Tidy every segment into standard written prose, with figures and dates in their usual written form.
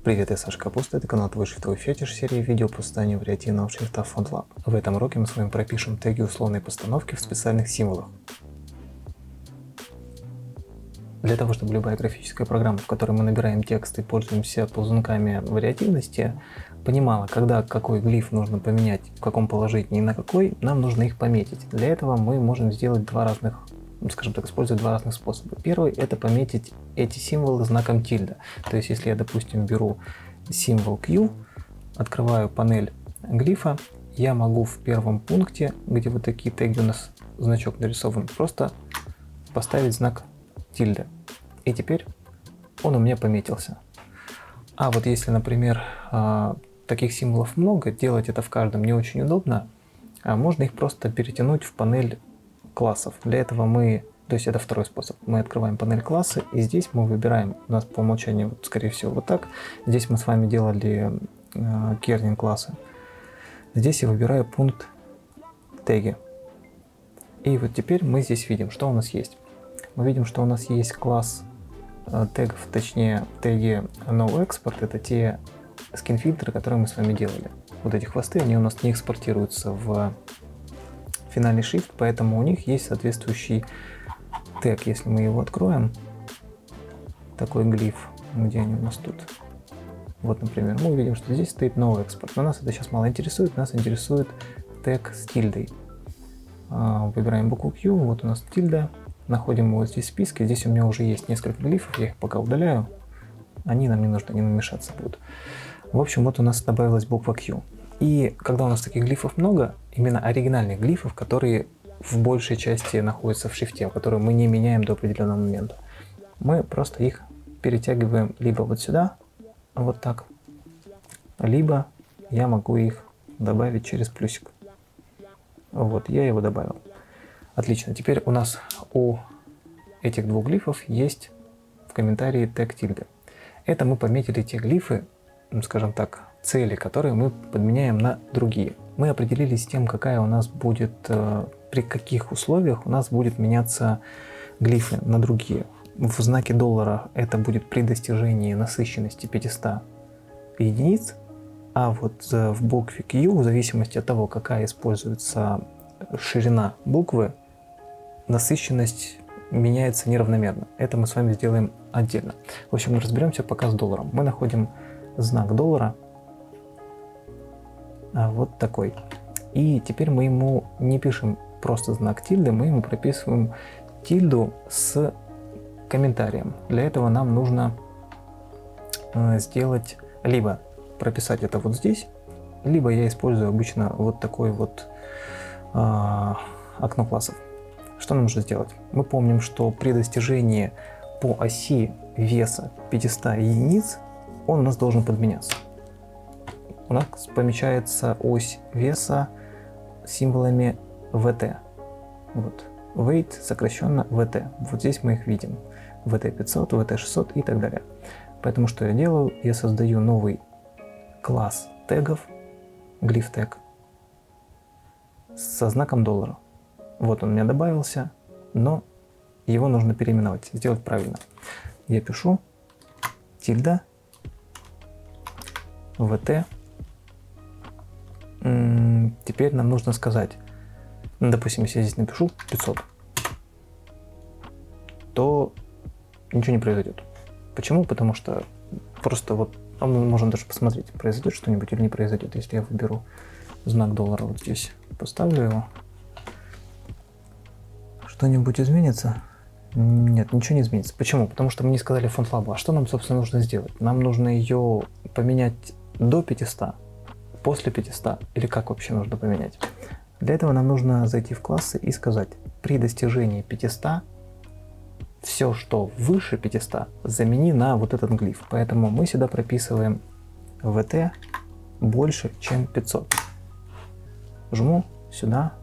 Привет, я Саша Капуста, это канал Твой шрифтовой фетиш, серии видео по созданию вариативного шрифта FontLab. В этом уроке мы с вами пропишем теги условной постановки в специальных символах. Для того, чтобы любая графическая программа, в которой мы набираем текст и пользуемся ползунками вариативности, понимала, когда какой глиф нужно поменять, в каком положении и на какой, нам нужно их пометить. Для этого мы можем сделать использовать два разных способа. Первый – это пометить эти символы знаком тильда. То есть, если я, допустим, беру символ Q, открываю панель глифа, я могу в первом пункте, где вот такие теги у нас, значок нарисован, просто поставить знак тильда. И теперь он у меня пометился. А вот если, например, таких символов много, делать это в каждом не очень удобно, можно их просто перетянуть в панель классов. Для этого то есть это второй способ. Мы открываем панель классы, и здесь мы выбираем, у нас по умолчанию, скорее всего, вот так. Здесь мы с вами делали кернинг классы. Здесь я выбираю пункт теги. И вот теперь мы здесь видим, что у нас есть. Мы видим, что у нас есть класс тегов, точнее теги NoExport, это те скин-фильтры, которые мы с вами делали. Вот эти хвосты, они у нас не экспортируются в финальный шрифт, поэтому у них есть соответствующий тег. Если мы его откроем, такой глиф, где они у нас тут? Вот, например, мы увидим, что здесь стоит NoExport. Но нас это сейчас мало интересует, нас интересует тег с тильдой. Выбираем букву Q, вот у нас тильда, находим его здесь в списке. Здесь у меня уже есть несколько глифов, я их пока удаляю, они нам не нужны, они нам мешаться будут. В общем, вот у нас добавилась буква Q. И когда у нас таких глифов много, именно оригинальных глифов, которые в большей части находятся в шрифте, которые мы не меняем до определенного момента, мы просто их перетягиваем либо вот сюда, вот так, либо я могу их добавить через плюсик. Вот, я его добавил. Отлично. Теперь у нас у этих двух глифов есть в комментарии тег тильды. Это мы пометили те глифы, скажем так, цели, которые мы подменяем на другие. Мы определились с тем, какая у нас будет, при каких условиях у нас будет меняться глифы на другие. В знаке доллара это будет при достижении насыщенности 500 единиц, а вот в букве Q, в зависимости от того, какая используется ширина буквы, насыщенность меняется неравномерно. Это мы с вами сделаем отдельно. В общем, разберемся пока с долларом. Мы находим знак доллара, вот такой. И теперь мы ему не пишем просто знак тильды, мы ему прописываем тильду с комментарием. Для этого нам нужно сделать, либо прописать это вот здесь, либо я использую обычно вот такой вот окно классов. Что нам нужно сделать? Мы помним, что при достижении по оси веса 500 единиц он у нас должен подменяться. У нас помечается ось веса символами VT. Вот. Weight сокращенно VT. Вот здесь мы их видим. VT 500, VT 600 и так далее. Поэтому что я делаю? Я создаю новый класс тегов, глиф тег, со знаком доллара. Вот он у меня добавился, но его нужно переименовать, сделать правильно. Я пишу тильда VT. Теперь нам нужно сказать, допустим, если я здесь напишу 500, то ничего не произойдет. Почему? Потому что просто вот, можно даже посмотреть, произойдет что-нибудь или не произойдет. Если я выберу знак доллара вот здесь, поставлю его, что-нибудь изменится? Нет, ничего не изменится. Почему? Потому что мы не сказали FontLab. А что нам, собственно, нужно сделать? Нам нужно ее поменять до 500, после 500, или как вообще нужно поменять? Для этого нам нужно зайти в классы и сказать, при достижении 500, все, что выше 500, замени на вот этот глиф. Поэтому мы сюда прописываем VT больше, чем 500. Жму сюда.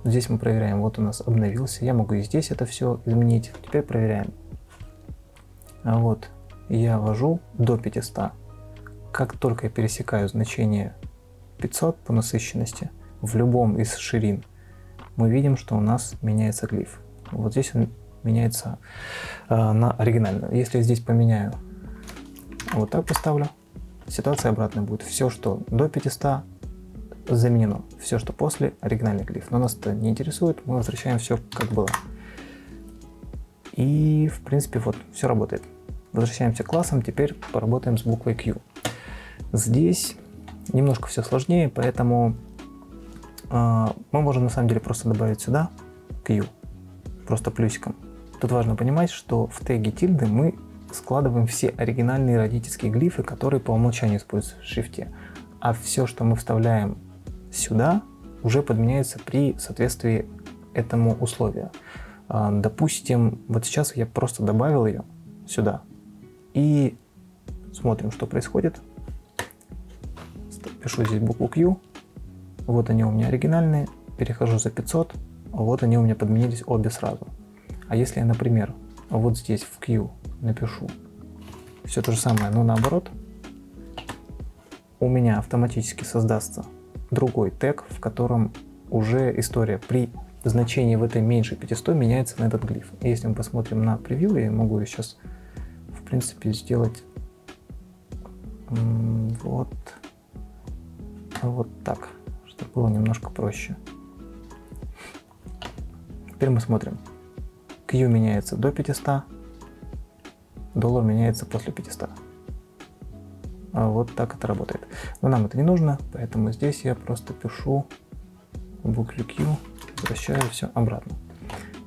Здесь мы проверяем, вот у нас обновился. Я могу и здесь это все изменить. Теперь проверяем. А вот я ввожу до 500. Как только я пересекаю значение 500 по насыщенности в любом из ширин, мы видим, что у нас меняется глиф. Вот здесь он меняется на оригинальную. Если я здесь поменяю, вот так поставлю, ситуация обратная будет. Все, что до 500, заменено. Все, что после, оригинальный глиф. Но нас это не интересует, мы возвращаем все как было. И в принципе вот все работает. Возвращаемся к классам, теперь поработаем с буквой Q. Здесь немножко все сложнее, поэтому мы можем на самом деле просто добавить сюда Q, просто плюсиком. Тут важно понимать, что в теге тильды мы складываем все оригинальные родительские глифы, которые по умолчанию используются в шрифте. А все, что мы вставляем сюда, уже подменяется при соответствии этому условию. Допустим, вот сейчас я просто добавил ее сюда. И смотрим, что происходит. Пишу здесь букву Q. Вот они у меня оригинальные. Перехожу за 500. Вот они у меня подменились обе сразу. А если я, например, вот здесь в Q напишу все то же самое, но наоборот, у меня автоматически создастся другой тег, в котором уже история при значении в этой меньше 500 меняется на этот глиф. И если мы посмотрим на превью, я могу ее сейчас в принципе сделать вот так, чтобы было немножко проще. Теперь мы смотрим. Q меняется до 500, доллар меняется после 500. Вот так это работает. Но нам это не нужно, поэтому здесь я просто пишу букву Q, возвращаю все обратно.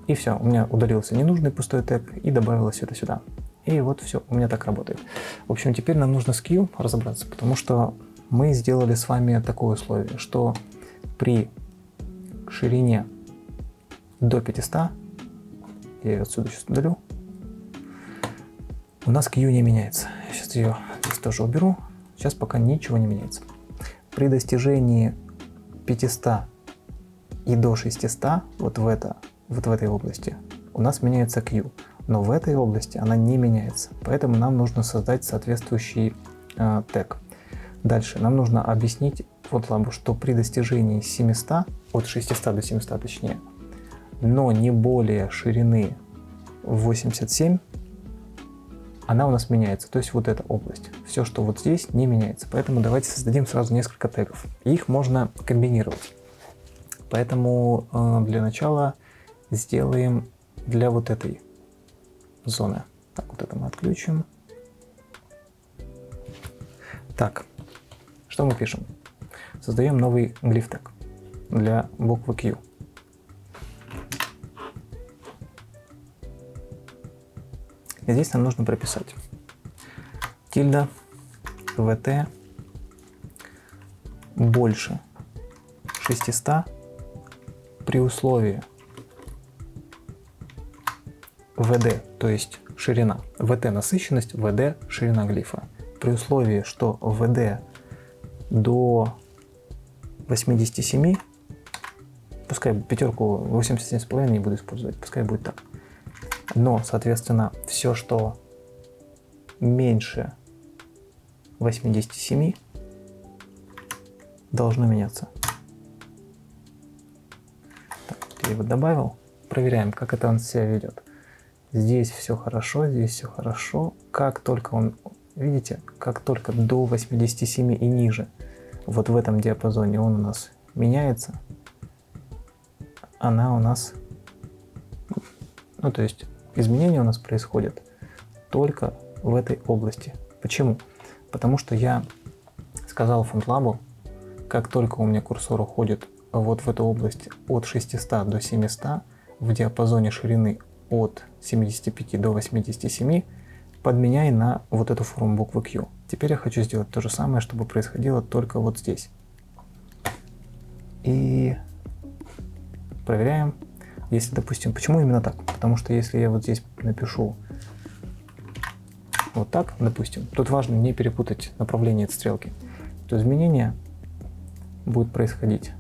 И все, у меня удалился ненужный пустой тег и добавилось это сюда. И вот все, у меня так работает. В общем, теперь нам нужно с Q разобраться, потому что мы сделали с вами такое условие, что при ширине до 500, я ее отсюда сейчас удалю, у нас Q не меняется. Я сейчас ее здесь тоже уберу. Сейчас пока ничего не меняется. При достижении 500 и до 600, вот в этой области, у нас меняется Q. Но в этой области она не меняется. Поэтому нам нужно создать соответствующий тег. Дальше нам нужно объяснить FontLab, что при достижении 700, от 600 до 700 точнее, но не более ширины 87, она у нас меняется. То есть вот эта область. Все, что вот здесь, не меняется. Поэтому давайте создадим сразу несколько тегов. Их можно комбинировать. Поэтому для начала сделаем для вот этой зоны. Так, вот это мы отключим. Так, что мы пишем? Создаем новый глиф тег для буквы Q. И здесь нам нужно прописать тильда vt больше 600 при условии vd, то есть ширина, vt насыщенность, vd ширина глифа. При условии, что vd до 87, пускай пятерку 87,5 не буду использовать, пускай будет так. Но, соответственно, все, что меньше 87, должно меняться. Так, я его добавил. Проверяем, как это он себя ведет. Здесь все хорошо, здесь все хорошо. Как только он, видите, как только до 87 и ниже, вот в этом диапазоне он у нас меняется, она у нас, ну то есть изменения у нас происходят только в этой области. Почему? Потому что я сказал FontLab, как только у меня курсор уходит вот в эту область от 600 до 700, в диапазоне ширины от 75 до 87, подменяй на вот эту форму буквы Q. Теперь я хочу сделать то же самое, чтобы происходило только вот здесь. И проверяем. Если, допустим, почему именно так? Потому что если я вот здесь напишу вот так, допустим, тут важно не перепутать направление этой стрелки, то изменение будет происходить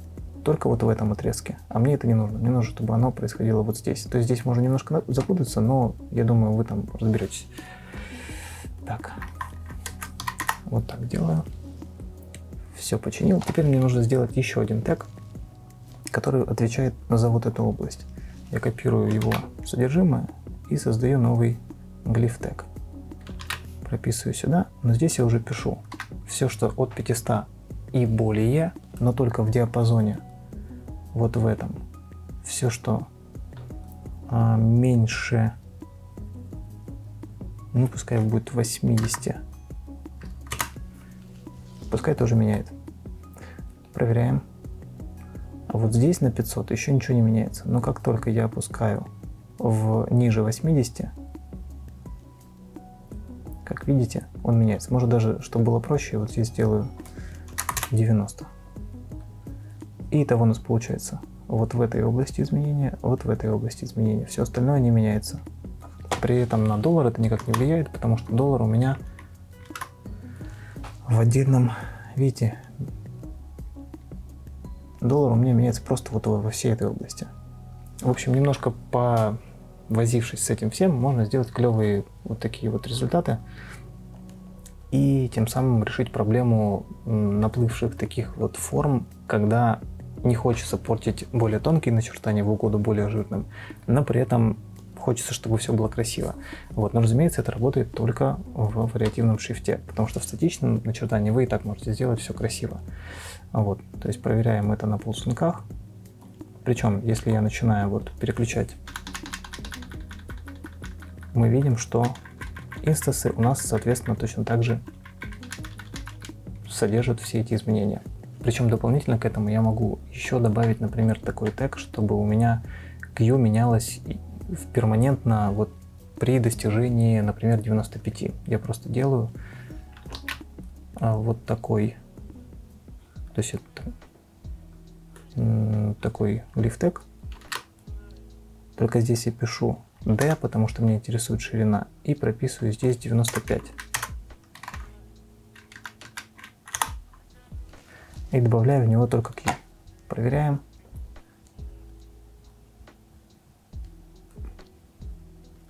только вот в этом отрезке, а мне это не нужно. Мне нужно, чтобы оно происходило вот здесь. То есть здесь можно немножко запутаться, но я думаю, вы там разберетесь. Так, вот так делаю. Все починил. Теперь мне нужно сделать еще один тег, который отвечает за вот эту область. Я копирую его содержимое и создаю новый глиф тег. Прописываю сюда, но здесь я уже пишу все, что от 500 и более, но только в диапазоне вот в этом. Все, что меньше, ну пускай будет 80, пускай тоже меняет. Проверяем. А вот здесь на 500 еще ничего не меняется. Но как только я опускаю ниже 80, как видите, он меняется. Может даже, чтобы было проще, вот здесь сделаю 90. И итого у нас получается вот в этой области изменения, вот в этой области изменения. Все остальное не меняется. При этом на доллар это никак не влияет, потому что доллар у меня в отдельном, видите, доллар у меня меняется просто вот во всей этой области. В общем, немножко повозившись с этим всем, можно сделать клевые вот такие вот результаты и тем самым решить проблему наплывших таких вот форм, когда не хочется портить более тонкие начертания в угоду более жирным, но при этом хочется, чтобы все было красиво. Вот. Но, разумеется, это работает только в вариативном шрифте, потому что в статичном начертании вы и так можете сделать все красиво. Вот. То есть проверяем это на ползунках. Причем, если я начинаю вот переключать, мы видим, что инстансы у нас, соответственно, точно так же содержат все эти изменения. Причем дополнительно к этому я могу еще добавить, например, такой тег, чтобы у меня Q менялось перманентно вот при достижении, например, 95. Я просто делаю вот такой, то есть это такой glyph тег. Только здесь я пишу D, потому что меня интересует ширина, и прописываю здесь 95. И добавляю в него только Q. Проверяем.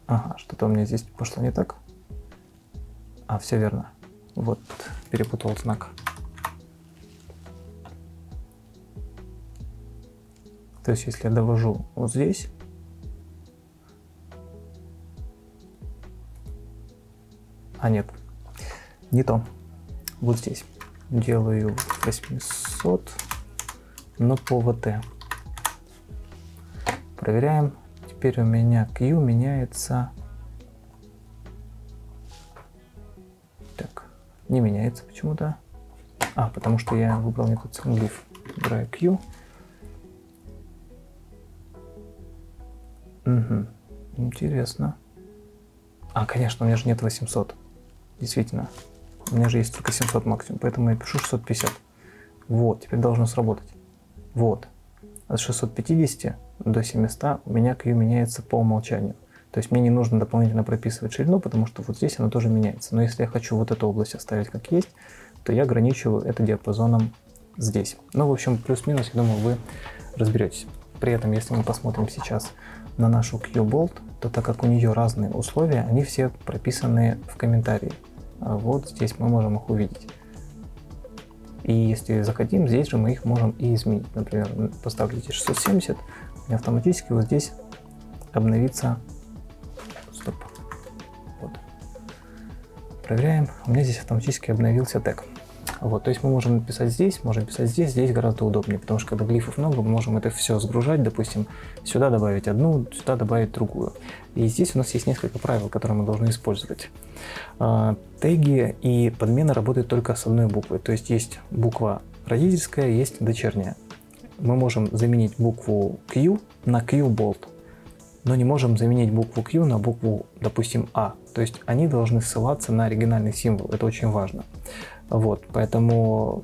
Ага, что-то у меня здесь пошло не так. А, все верно. Вот, перепутал знак. То есть, если я довожу вот здесь, а нет, не то. Вот здесь делаю 800, но по ВТ. Проверяем. Теперь у меня Q меняется. Так, не меняется почему-то. А, потому что я выбрал не тот самый глиф. Выбираю Q. Угу. Интересно. А, конечно, у меня же нет 800. Действительно. У меня же есть только 700 максимум, поэтому я пишу 650. Вот, теперь должно сработать. Вот. От 650 до 700 у меня Q меняется по умолчанию. То есть мне не нужно дополнительно прописывать ширину, потому что вот здесь оно тоже меняется. Но если я хочу вот эту область оставить как есть, то я ограничиваю это диапазоном здесь. Ну, в общем, плюс-минус, я думаю, вы разберетесь. При этом, если мы посмотрим сейчас на нашу Q-Bolt, то так как у нее разные условия, они все прописаны в комментарии. А вот здесь мы можем их увидеть. И если захотим, здесь же мы их можем и изменить. Например, поставлю здесь 670, и автоматически вот здесь обновится. Стоп. Вот. Проверяем. У меня здесь автоматически обновился тег. Вот, то есть мы можем писать здесь, можем писать здесь, здесь гораздо удобнее, потому что когда глифов много, мы можем это все сгружать, допустим, сюда добавить одну, сюда добавить другую. И здесь у нас есть несколько правил, которые мы должны использовать. Теги и подмены работают только с одной буквой, то есть есть буква родительская, есть дочерняя. Мы можем заменить букву Q на Q-Bolt, но не можем заменить букву Q на букву, допустим, А. То есть они должны ссылаться на оригинальный символ, это очень важно. Вот, поэтому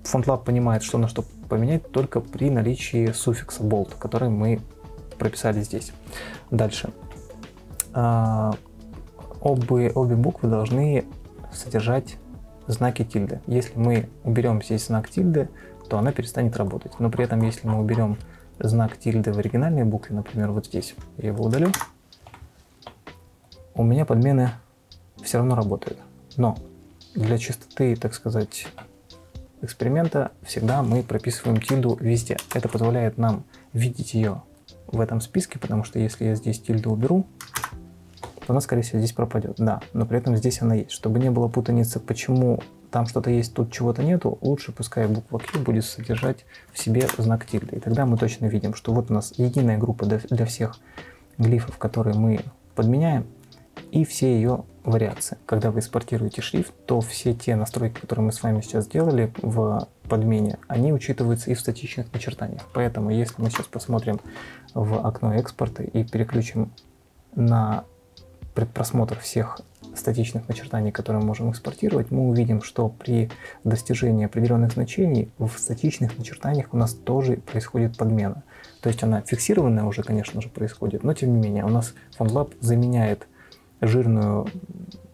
FontLab понимает, что на что поменять только при наличии суффикса bold, который мы прописали здесь. Дальше. Обе буквы должны содержать знаки тильды. Если мы уберем здесь знак тильды, то она перестанет работать. Но при этом, если мы уберем знак тильды в оригинальной букве, например, вот здесь, я его удалю, у меня подмены все равно работают. Но для чистоты, так сказать, эксперимента всегда мы прописываем тильду везде. Это позволяет нам видеть ее в этом списке, потому что если я здесь тильду уберу, то она, скорее всего, здесь пропадет. Да, но при этом здесь она есть. Чтобы не было путаницы, почему там что-то есть, тут чего-то нету, лучше пускай буква Q будет содержать в себе знак тильды. И тогда мы точно видим, что вот у нас единая группа для всех глифов, которые мы подменяем, и все ее вариации. Когда вы экспортируете шрифт, то все те настройки, которые мы с вами сейчас сделали в подмене, они учитываются и в статичных начертаниях. Поэтому если мы сейчас посмотрим в окно экспорта и переключим на предпросмотр всех статичных начертаний, которые мы можем экспортировать, мы увидим, что при достижении определенных значений в статичных начертаниях у нас тоже происходит подмена. То есть она фиксированная уже, конечно же, происходит, но тем не менее у нас FontLab заменяет жирную,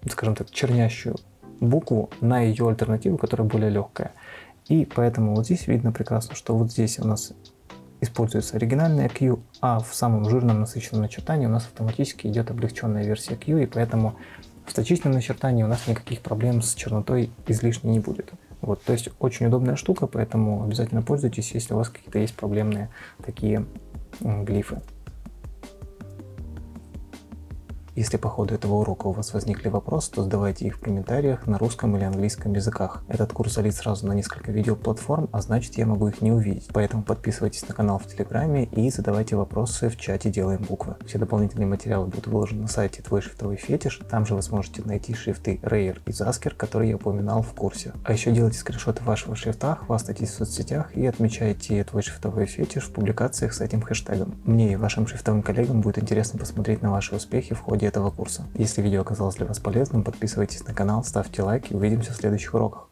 скажем так, чернящую букву на ее альтернативу, которая более легкая. И поэтому вот здесь видно прекрасно, что вот здесь у нас используется оригинальная Q, а в самом жирном насыщенном начертании у нас автоматически идет облегченная версия Q, и поэтому в статичном начертании у нас никаких проблем с чернотой излишне не будет. Вот, то есть очень удобная штука, поэтому обязательно пользуйтесь, если у вас какие-то есть проблемные такие глифы. Если по ходу этого урока у вас возникли вопросы, то задавайте их в комментариях на русском или английском языках. Этот курс залит сразу на несколько видеоплатформ, а значит я могу их не увидеть. Поэтому подписывайтесь на канал в Телеграме и задавайте вопросы в чате «Делаем буквы». Все дополнительные материалы будут выложены на сайте «Твой шрифтовой фетиш». Там же вы сможете найти шрифты Rayер и Zasker, которые я упоминал в курсе. А еще делайте скриншоты вашего шрифта, хвастайтесь в соцсетях и отмечайте «Твой шрифтовой фетиш» в публикациях с этим хэштегом. Мне и вашим шрифтовым коллегам будет интересно посмотреть на ваши успехи в ходе этого курса. Если видео оказалось для вас полезным, подписывайтесь на канал, ставьте лайки, увидимся в следующих уроках.